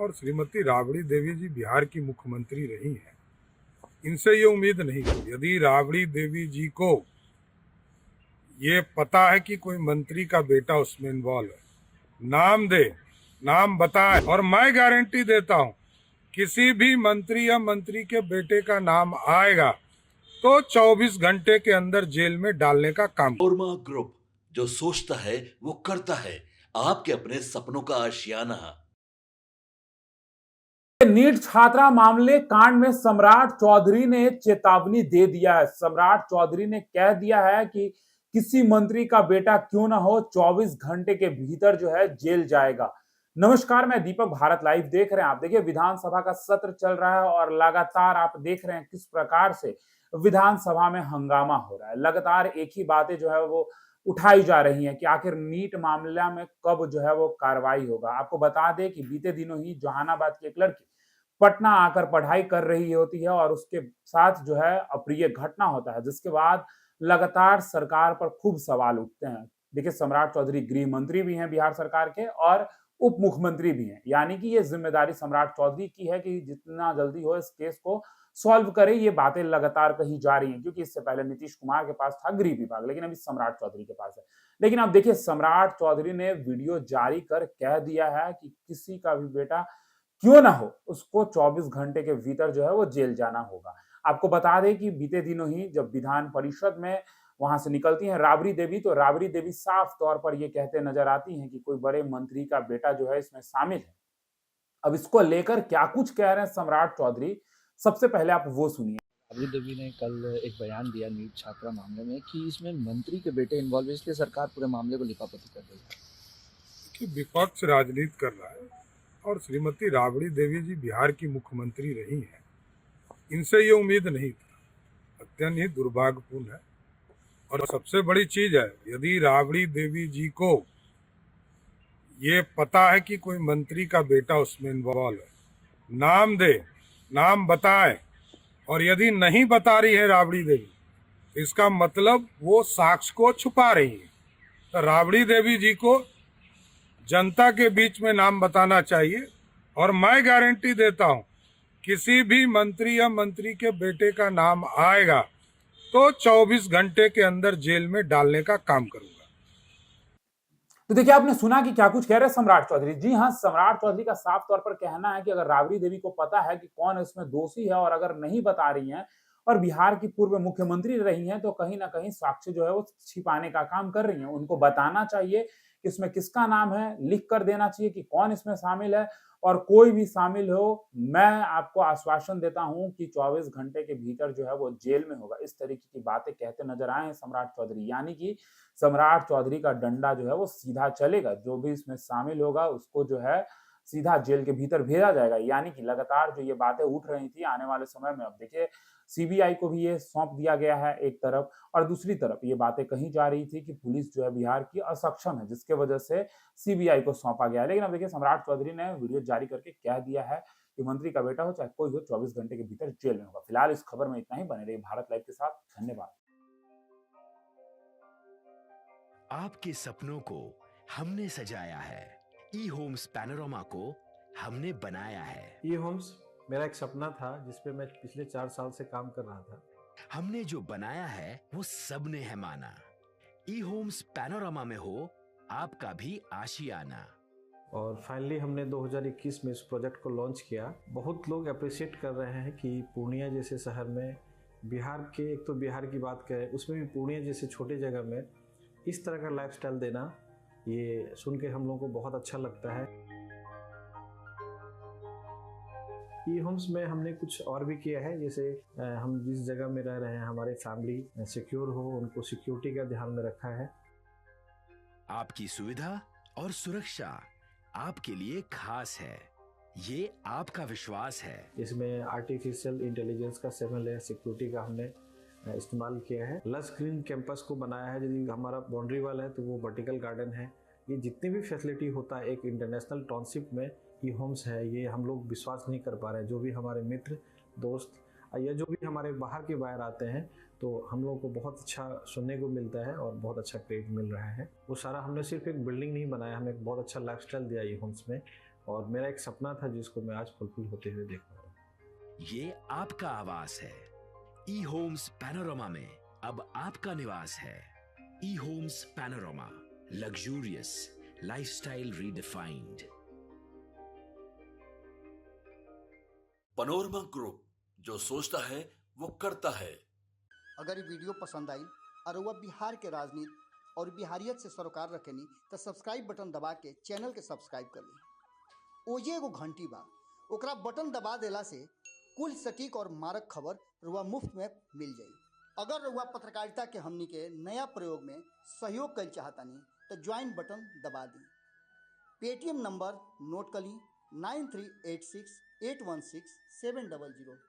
और श्रीमती राबड़ी देवी जी बिहार की मुख्यमंत्री रही हैं। इनसे ये उम्मीद नहीं थी। यदि राबड़ी देवी जी को ये पता है कि कोई मंत्री का बेटा उसमें इन्वॉल्व है, नाम दे, नाम बताए, और मैं गारंटी देता हूं किसी भी मंत्री या मंत्री के बेटे का नाम आएगा तो 24 घंटे के अंदर जेल में डालने का काम। ओरमा ग्रुप, जो सोचता है वो करता है। आपके अपने सपनों का आशियाना। नीट छात्रा मामले कांड में सम्राट चौधरी ने चेतावनी दे दिया है। सम्राट चौधरी ने कह दिया है कि किसी मंत्री का बेटा क्यों ना हो, 24 घंटे के भीतर जो है जेल जाएगा। नमस्कार, मैं दीपक, भारत लाइव देख रहे हैं आप। देखिए, विधानसभा का सत्र चल रहा है और लगातार आप देख रहे हैं किस प्रकार से विधानसभा में हंगामा हो रहा है। लगातार एक ही बातें जो है वो उठाई जा रही हैं कि आखिर नीट मामला में कब जो है वो कार्रवाई होगा। आपको बता दें कि बीते दिनों ही जहानाबाद की एक लड़की पटना आकर पढ़ाई कर रही होती है और उसके साथ जो है अप्रिय घटना होता है, जिसके बाद लगातार सरकार पर खूब सवाल उठते हैं। देखिए, सम्राट चौधरी गृह मंत्री भी हैं बिहार सरकार के और उप मुख्यमंत्री भी हैं, यानी कि ये जिम्मेदारी सम्राट चौधरी की है कि जितना जल्दी हो इस केस को सॉल्व करे। ये बातें लगातार कही जा रही हैं, क्योंकि इससे पहले नीतीश कुमार के पास था गृह विभाग, लेकिन अभी सम्राट चौधरी के पास है। लेकिन अब देखिए, सम्राट चौधरी ने वीडियो जारी कर कह दिया है कि किसी का भी बेटा क्यों ना हो, उसको 24 घंटे के भीतर जो है वो जेल जाना होगा। आपको बता दें कि बीते दिनों ही जब विधान परिषद में वहां से निकलती हैं राबड़ी देवी, तो राबड़ी देवी साफ तौर पर ये कहते नजर आती हैं कि कोई बड़े मंत्री का बेटा जो है इसमें शामिल है। अब इसको लेकर क्या कुछ कह रहे हैं सम्राट चौधरी, सबसे पहले आप वो सुनिए। राबड़ी देवी ने कल एक बयान दिया नीट छात्रा मामले में कि इसमें मंत्री के बेटे इन्वॉल्व है, इसलिए सरकार पूरे मामले को लिपापोती कर रही है। कि विपक्ष राजनीति कर रहा है और श्रीमती राबड़ी देवी जी बिहार की मुख्यमंत्री रही हैं। इनसे ये उम्मीद नहीं थी। अत्यंत ही दुर्भाग्यपूर्ण है। और सबसे बड़ी चीज है, यदि राबड़ी देवी जी को ये पता है कि कोई मंत्री का बेटा उसमें इन्वॉल्व है, नाम दे, नाम बताए, और यदि नहीं बता रही है राबड़ी देवी, इसका मतलब वो साक्ष्य को छुपा रही है। तो राबड़ी देवी जी को जनता के बीच में नाम बताना चाहिए, और मैं गारंटी देता हूं किसी भी मंत्री या मंत्री के बेटे का नाम आएगा तो 24 घंटे के अंदर जेल में डालने का काम करूंगा। तो देखिए, आपने सुना कि क्या कुछ कह रहे हैं सम्राट चौधरी। जी हाँ, सम्राट चौधरी का साफ तौर पर कहना है कि अगर राबड़ी देवी को पता है कि कौन इसमें दोषी है और अगर नहीं बता रही हैं और बिहार की पूर्व मुख्यमंत्री रही हैं, तो कहीं ना कहीं साक्ष्य जो है वो छिपाने का काम कर रही हैं। उनको बताना चाहिए कि इसमें किसका नाम है, लिख कर देना चाहिए कि कौन इसमें शामिल है, और कोई भी शामिल हो, मैं आपको आश्वासन देता हूं कि 24 घंटे के भीतर जो है वो जेल में होगा। इस तरीके की बातें कहते नजर आए हैं सम्राट चौधरी, यानी कि सम्राट चौधरी का डंडा जो है वो सीधा चलेगा। जो भी इसमें शामिल होगा उसको जो है सीधा जेल के भीतर भेजा जाएगा। यानी कि लगातार जो ये बातें उठ रही थी, आने वाले समय में अब देखिए सीबीआई को भी ये सौंप दिया गया है एक तरफ, और दूसरी तरफ ये बातें कही जा रही थी कि पुलिस जो है बिहार की असक्षम है, जिसके वजह से सीबीआई को सौंपा गया है। लेकिन अब देखिए, सम्राट चौधरी ने वीडियो जारी करके कह दिया है कि मंत्री का बेटा हो चाहे कोई हो, 24 घंटे के भीतर जेल में होगा। फिलहाल इस खबर में इतना ही। बने रहिए भारत लाइव के साथ। धन्यवाद। आपके सपनों को हमने सजाया है। ई होम्स पैनोरामा को हमने बनाया है। ई होम्स मेरा एक सपना था जिस पे मैं पिछले 4 साल से काम कर रहा था। हमने जो बनाया है वो सबने है माना। ई होम्स पैनोरामा में हो आपका भी आशियाना। और फाइनली हमने 2021 में इस प्रोजेक्ट को लॉन्च किया। बहुत लोग अप्रिशिएट कर रहे हैं कि पूर्णिया जैसे शहर में, बिहार के, एक तो बिहार की बात करें उसमें भी पूर्णिया जैसे छोटे जगह में इस तरह का लाइफस्टाइल देना, ये सुन के हम लोगों को बहुत अच्छा लगता है। ई होम्स में हमने कुछ और भी किया है, जैसे हम जिस जगह में रह रहे हैं हमारे फैमिली सिक्योर हो, उनको सिक्योरिटी का ध्यान में रखा है। आपकी सुविधा और सुरक्षा आपके लिए खास है, ये आपका विश्वास है। इसमें आर्टिफिशियल इंटेलिजेंस का 7 लेयर सिक्योरिटी का हमने इस्तेमाल किया है। लस ग्रीन कैंपस को बनाया है। यदि हमारा बाउंड्री वाल है तो वो वर्टिकल गार्डन है। ये जितनी भी फैसिलिटी होता है एक इंटरनेशनल टाउनशिप में, ई होम्स है, ये हम लोग विश्वास नहीं कर पा रहे हैं। जो भी हमारे मित्र, दोस्त या जो भी हमारे बाहर के बाहर आते हैं, तो हम लोगों को बहुत अच्छा सुनने को मिलता है और बहुत अच्छा क्रेडिट मिल रहा है। वो सारा हमने सिर्फ एक बिल्डिंग नहीं बनाया, हमें एक बहुत अच्छा लाइफस्टाइल दिया ई होम्स में, और मेरा एक सपना था जिसको मैं आज फुलफिल होते हुए देख पा रहा हूँ। ये आपका आवास है। ई होम्स पैनोरमा में अब आपका निवास है। E Homes Panorama, luxurious lifestyle redefined. Panorama group, जो सोचता है वो करता है। अगर ये वीडियो पसंद आई और वह बिहार के राजनीति और बिहारियत से सरोकार रखेनी तो सब्सक्राइब बटन दबा के चैनल के सब्सक्राइब कर ली। ओजे एगो घंटी बा, ओकरा बटन दबा देला से कुल सटीक और मारक खबर रुआ मुफ्त में मिल जाई। अगर रुआ पत्रकारिता के हमनी के नया प्रयोग में सहयोग कर चाहतानी तो ज्वाइन बटन दबा दी। पेटीएम नंबर नोट कर ली 9386816700।